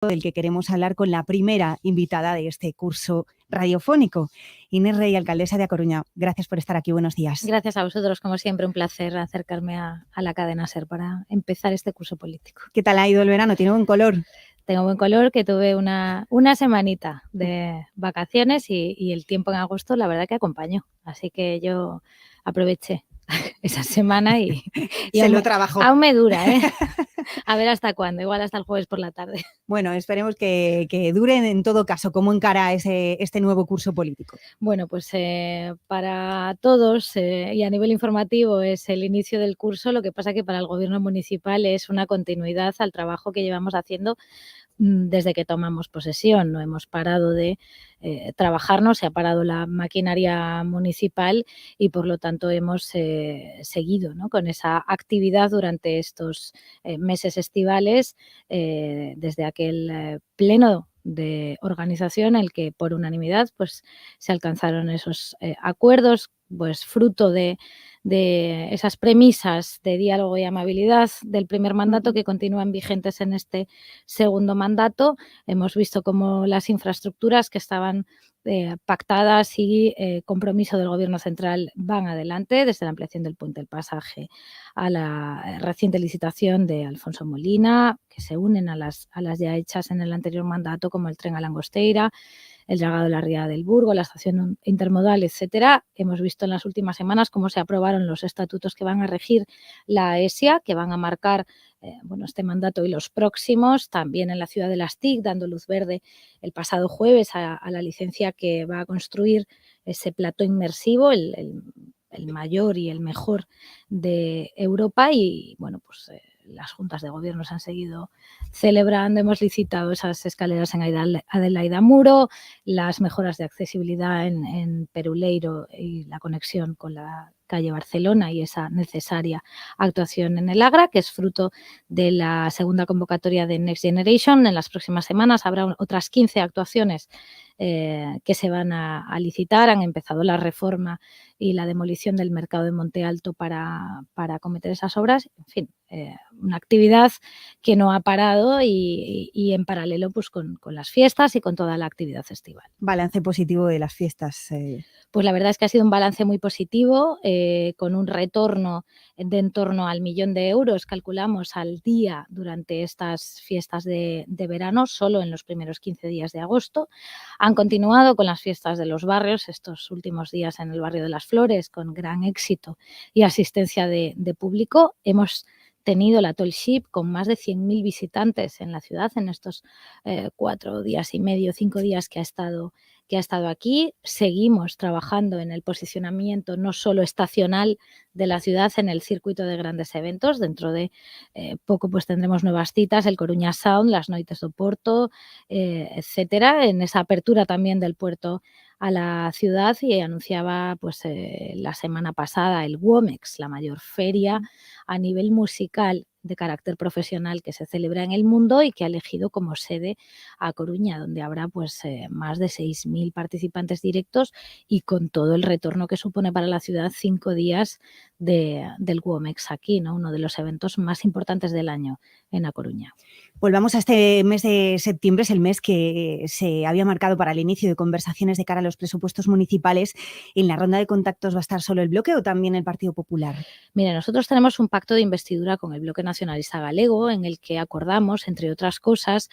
del que queremos hablar con la primera invitada de este curso radiofónico, Inés Rey, alcaldesa de A Coruña. Gracias por estar aquí, buenos días. Gracias a vosotros, como siempre, un placer acercarme a la cadena SER para empezar este curso político. ¿Qué tal ha ido el verano? ¿Tiene buen color? Tengo buen color, que tuve una semanita de vacaciones y el tiempo en agosto la verdad que acompañó, así que yo aproveché esa semana y Se lo trabajó. Aún me dura, ¿eh? A ver hasta cuándo, igual hasta el jueves por la tarde. Bueno, esperemos que dure en todo caso. ¿Cómo encara este nuevo curso político? Bueno, pues para todos y a nivel informativo es el inicio del curso, lo que pasa que para el Gobierno municipal es una continuidad al trabajo que llevamos haciendo desde que tomamos posesión. No hemos parado de trabajar, no se ha parado la maquinaria municipal y por lo tanto hemos seguido, ¿no?, con esa actividad durante estos meses estivales, desde aquel pleno de organización en el que por unanimidad pues se alcanzaron esos acuerdos, pues fruto de esas premisas de diálogo y amabilidad del primer mandato que continúan vigentes en este segundo mandato. Hemos visto cómo las infraestructuras que estaban pactadas y compromiso del Gobierno central van adelante, desde la ampliación del puente del pasaje a la reciente licitación de Alfonso Molina, que se unen a las ya hechas en el anterior mandato, como el tren a Langosteira, el dragado de la Ría del Burgo, la estación intermodal, etcétera. Hemos visto en las últimas semanas cómo se aprobaron los estatutos que van a regir la ESIA, que van a marcar este mandato y los próximos, también en la ciudad de Las TIC, dando luz verde el pasado jueves a la licencia que va a construir ese plató inmersivo, el mayor y el mejor de Europa. Y bueno, pues las juntas de gobierno se han seguido celebrando. Hemos licitado esas escaleras en Adelaida Muro, las mejoras de accesibilidad en Peruleiro y la conexión con la calle Barcelona y esa necesaria actuación en el Agra, que es fruto de la segunda convocatoria de Next Generation. En las próximas semanas habrá otras 15 actuaciones que se van a licitar. Han empezado la reforma y la demolición del mercado de Monte Alto para acometer esas obras. En fin, una actividad que no ha parado y en paralelo pues con las fiestas y con toda la actividad estival. Balance positivo de las fiestas. Pues la verdad es que ha sido un balance muy positivo, con un retorno de en torno al 1.000.000 de euros, calculamos, al día durante estas fiestas de verano, solo en los primeros 15 días de agosto. Han continuado con las fiestas de los barrios estos últimos días en el barrio de Las Flores, con gran éxito y asistencia de público. Hemos tenido la Tall Ship con más de 100.000 visitantes en la ciudad en estos 4 días y medio, 5 días que ha estado aquí. Seguimos trabajando en el posicionamiento no solo estacional de la ciudad en el circuito de grandes eventos. Dentro de poco pues tendremos nuevas citas, el Coruña Sound, las Noites do Porto, etcétera, en esa apertura también del puerto a la ciudad. Y anunciaba pues la semana pasada el WOMEX, la mayor feria a nivel musical de carácter profesional que se celebra en el mundo y que ha elegido como sede a Coruña, donde habrá pues más de 6.000 participantes directos y con todo el retorno que supone para la ciudad 5 días del WOMEX aquí, ¿no?, uno de los eventos más importantes del año en A Coruña. Volvamos a este mes de septiembre, es el mes que se había marcado para el inicio de conversaciones de cara a los presupuestos municipales. ¿En la ronda de contactos va a estar solo el Bloque o también el Partido Popular? Mira, nosotros tenemos un pacto de investidura con el Bloque Nacionalista Galego en el que acordamos, entre otras cosas,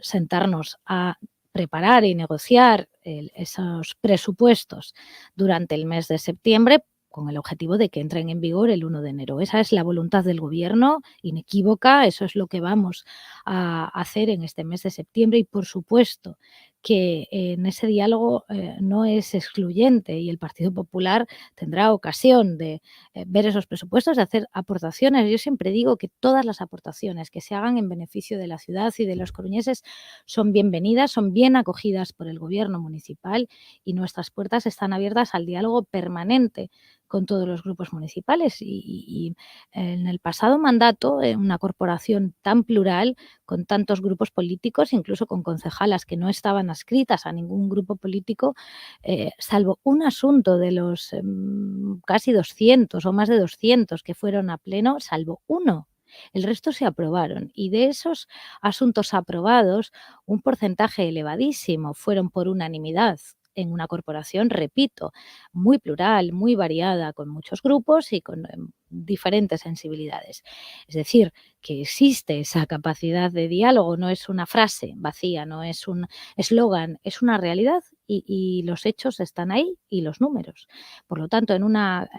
sentarnos a preparar y negociar esos presupuestos durante el mes de septiembre, con el objetivo de que entren en vigor el 1 de enero. Esa es la voluntad del Gobierno, inequívoca. Eso es lo que vamos a hacer en este mes de septiembre y, por supuesto, que en ese diálogo no es excluyente y el Partido Popular tendrá ocasión de ver esos presupuestos, de hacer aportaciones. Yo siempre digo que todas las aportaciones que se hagan en beneficio de la ciudad y de los coruñeses son bienvenidas, son bien acogidas por el Gobierno municipal y nuestras puertas están abiertas al diálogo permanente con todos los grupos municipales. Y en el pasado mandato, una corporación tan plural, con tantos grupos políticos, incluso con concejalas que no estaban adscritas a ningún grupo político, salvo un asunto de los casi 200 o más de 200 que fueron a pleno, salvo uno El resto se aprobaron y de esos asuntos aprobados, un porcentaje elevadísimo fueron por unanimidad en una corporación, repito, muy plural, muy variada, con muchos grupos y con diferentes sensibilidades. Es decir, que existe esa capacidad de diálogo, no es una frase vacía, no es un eslogan, es una realidad y los hechos están ahí y los números. Por lo tanto, en una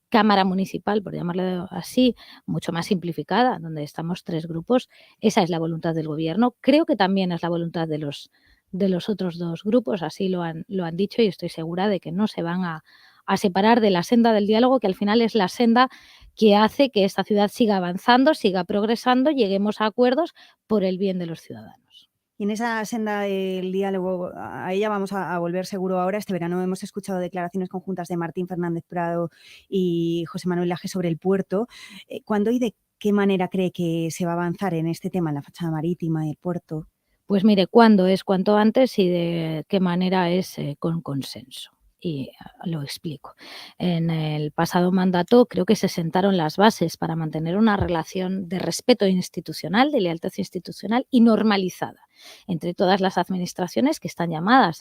Cámara Municipal, por llamarlo así, mucho más simplificada, donde estamos 3 grupos, esa es la voluntad del Gobierno. Creo que también es la voluntad de los otros 2 grupos, así lo han dicho y estoy segura de que no se van a separar de la senda del diálogo, que al final es la senda que hace que esta ciudad siga avanzando, siga progresando, lleguemos a acuerdos por el bien de los ciudadanos. Y en esa senda del diálogo, a ella vamos a volver seguro ahora. Este verano hemos escuchado declaraciones conjuntas de Martín Fernández Prado y José Manuel Laje sobre el puerto. ¿Cuándo y de qué manera cree que se va a avanzar en este tema, en la fachada marítima y el puerto? Pues mire, ¿cuándo es? Cuanto antes y de qué manera es con consenso. Y lo explico. En el pasado mandato creo que se sentaron las bases para mantener una relación de respeto institucional, de lealtad institucional y normalizada entre todas las administraciones que están llamadas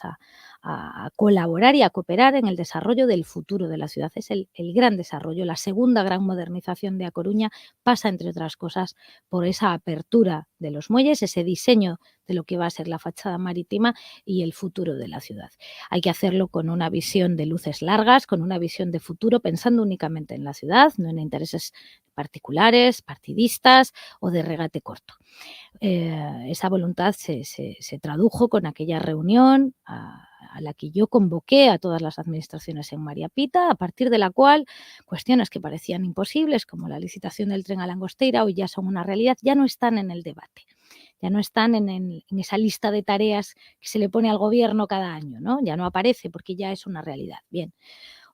a colaborar y a cooperar en el desarrollo del futuro de la ciudad. Es el gran desarrollo, la segunda gran modernización de A Coruña pasa, entre otras cosas, por esa apertura de los muelles, ese diseño de lo que va a ser la fachada marítima y el futuro de la ciudad. Hay que hacerlo con una visión de luces largas, con una visión de futuro, pensando únicamente en la ciudad, no en intereses particulares, partidistas o de regate corto. Esa voluntad se tradujo con aquella reunión a la que yo convoqué a todas las administraciones en María Pita, a partir de la cual cuestiones que parecían imposibles, como la licitación del tren a Langosteira, hoy ya son una realidad, ya no están en el debate. Ya no están en esa lista de tareas que se le pone al gobierno cada año, ¿no? Ya no aparece porque ya es una realidad. Bien.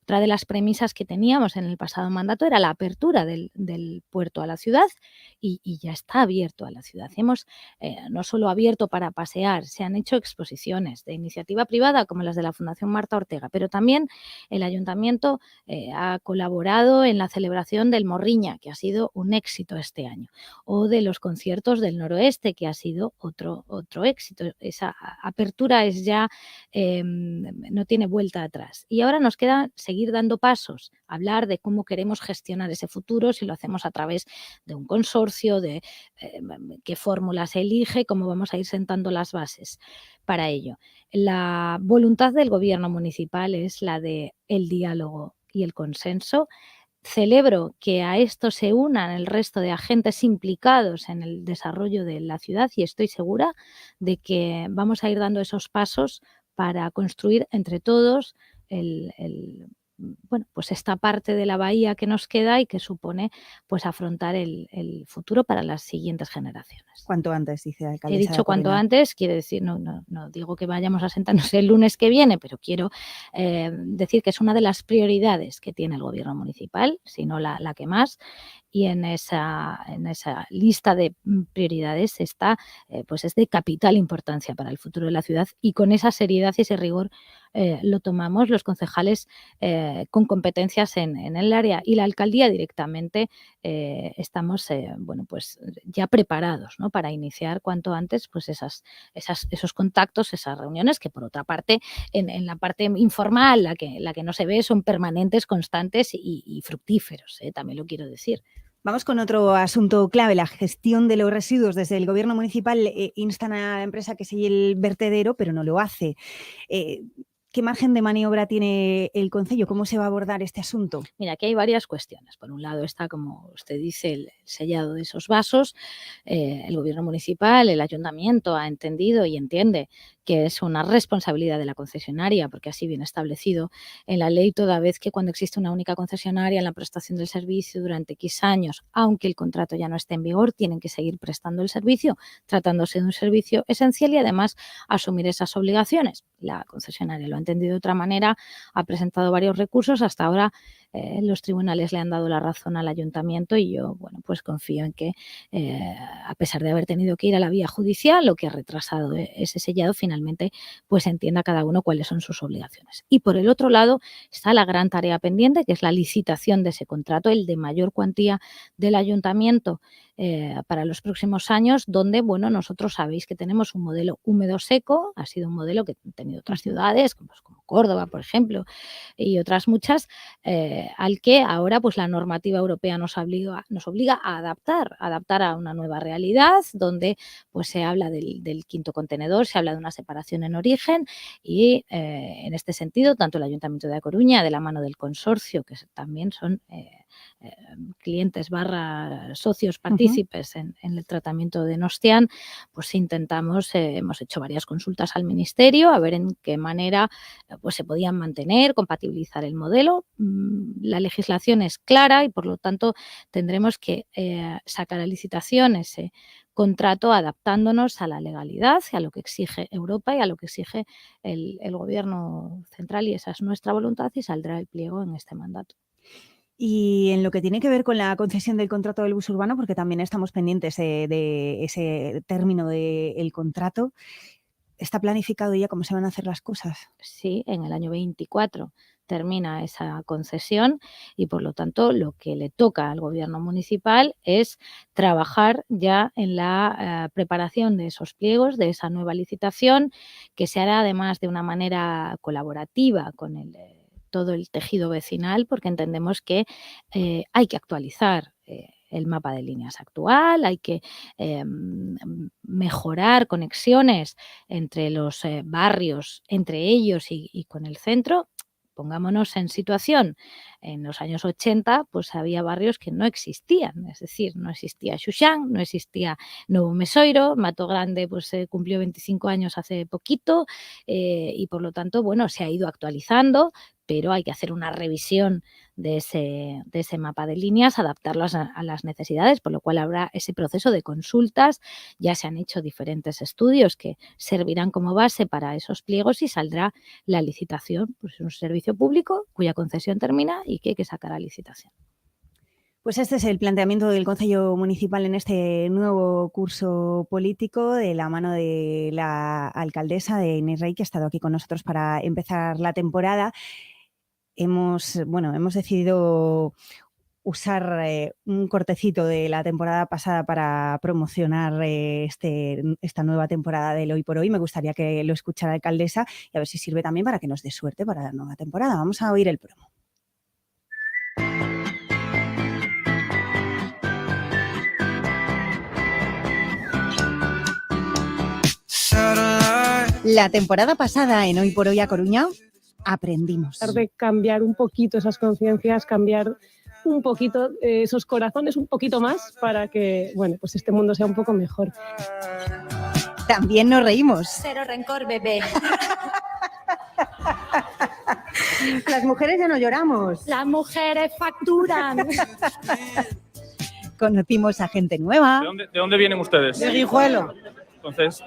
Otra de las premisas que teníamos en el pasado mandato era la apertura del puerto a la ciudad y ya está abierto a la ciudad. Hemos no solo abierto para pasear, se han hecho exposiciones de iniciativa privada como las de la Fundación Marta Ortega, pero también el ayuntamiento ha colaborado en la celebración del Morriña, que ha sido un éxito este año, o de los conciertos del Noroeste, que ha sido otro éxito. Esa apertura es ya no tiene vuelta atrás. Y ahora nos queda seguir dando pasos, hablar de cómo queremos gestionar ese futuro, si lo hacemos a través de un consorcio, de qué fórmula se elige, cómo vamos a ir sentando las bases para ello. La voluntad del gobierno municipal es la de el diálogo y el consenso. Celebro que a esto se unan el resto de agentes implicados en el desarrollo de la ciudad y estoy segura de que vamos a ir dando esos pasos para construir entre todos pues esta parte de la bahía que nos queda y que supone pues afrontar el futuro para las siguientes generaciones. Cuanto antes, dice la He alcaldesa de dicho A cuanto Coruña. antes, quiere decir, no digo que vayamos a sentarnos el lunes que viene, pero quiero decir que es una de las prioridades que tiene el gobierno municipal, si no la que más, y en esa lista de prioridades está, pues es de capital importancia para el futuro de la ciudad y con esa seriedad y ese rigor lo tomamos los concejales con competencias en el área y la alcaldía directamente estamos pues ya preparados, ¿no? Para iniciar cuanto antes pues esos contactos, esas reuniones que por otra parte en la parte informal, la que no se ve, son permanentes, constantes y fructíferos, también lo quiero decir. Vamos con otro asunto clave, la gestión de los residuos. Desde el gobierno municipal instan a la empresa que selle el vertedero, pero no lo hace. ¿Qué margen de maniobra tiene el concello? ¿Cómo se va a abordar este asunto? Mira, aquí hay varias cuestiones. Por un lado está, como usted dice, el sellado de esos vasos. El gobierno municipal, el ayuntamiento ha entendido y entiende que es una responsabilidad de la concesionaria, porque así viene establecido en la ley, toda vez que cuando existe una única concesionaria en la prestación del servicio durante X años, aunque el contrato ya no esté en vigor, tienen que seguir prestando el servicio, tratándose de un servicio esencial y además asumir esas obligaciones. La concesionaria lo ha entendido de otra manera, ha presentado varios recursos, hasta ahora los tribunales le han dado la razón al ayuntamiento y yo, pues confío en que a pesar de haber tenido que ir a la vía judicial, lo que ha retrasado ese sellado, finalmente pues entienda cada uno cuáles son sus obligaciones. Y por el otro lado está la gran tarea pendiente, que es la licitación de ese contrato, el de mayor cuantía del ayuntamiento para los próximos años, donde, bueno, nosotros sabéis que tenemos un modelo húmedo-seco, ha sido un modelo que han tenido otras ciudades, como Córdoba, por ejemplo, y otras muchas, al que ahora pues la normativa europea nos obliga a adaptar a una nueva realidad, donde pues se habla del quinto contenedor, se habla de una separación en origen y en este sentido, tanto el Ayuntamiento de A Coruña, de la mano del consorcio, que también son clientes / socios partícipes en el tratamiento de Nostian, pues intentamos, hemos hecho varias consultas al Ministerio a ver en qué manera pues se podían mantener, compatibilizar el modelo. La legislación es clara y por lo tanto tendremos que sacar a licitación ese contrato adaptándonos a la legalidad, a lo que exige Europa y a lo que exige el Gobierno central, y esa es nuestra voluntad y saldrá el pliego en este mandato. Y en lo que tiene que ver con la concesión del contrato del bus urbano, porque también estamos pendientes de ese término del contrato, ¿está planificado ya cómo se van a hacer las cosas? Sí, en el año 24 termina esa concesión y, por lo tanto, lo que le toca al Gobierno municipal es trabajar ya en la preparación de esos pliegos, de esa nueva licitación, que se hará además de una manera colaborativa con todo el tejido vecinal, porque entendemos que hay que actualizar el mapa de líneas actual, hay que mejorar conexiones entre los barrios, entre ellos y con el centro. Pongámonos en situación, en los años 80 pues había barrios que no existían, es decir, no existía Xuxán, no existía Novo Mesoiro, Mato Grande pues cumplió 25 años hace poquito y por lo tanto, bueno, se ha ido actualizando, pero hay que hacer una revisión de ese mapa de líneas, adaptarlas a las necesidades, por lo cual habrá ese proceso de consultas. Ya se han hecho diferentes estudios que servirán como base para esos pliegos y saldrá la licitación. Pues es un servicio público cuya concesión termina y que hay que sacar a licitación. Pues este es el planteamiento del Concello Municipal en este nuevo curso político, de la mano de la alcaldesa, de Inés Rey, que ha estado aquí con nosotros para empezar la temporada. Hemos decidido usar un cortecito de la temporada pasada para promocionar esta nueva temporada del Hoy por Hoy. Me gustaría que lo escuchara la alcaldesa y a ver si sirve también para que nos dé suerte para la nueva temporada. Vamos a oír el promo. La temporada pasada en Hoy por Hoy a Coruña aprendimos. Tratar de cambiar un poquito esas conciencias, cambiar un poquito esos corazones, un poquito más, para que, bueno, pues este mundo sea un poco mejor. También nos reímos. Cero rencor, bebé. Las mujeres ya no lloramos. Las mujeres facturan. Conocimos a gente nueva. ¿De dónde vienen ustedes? De Guijuelo. Entonces,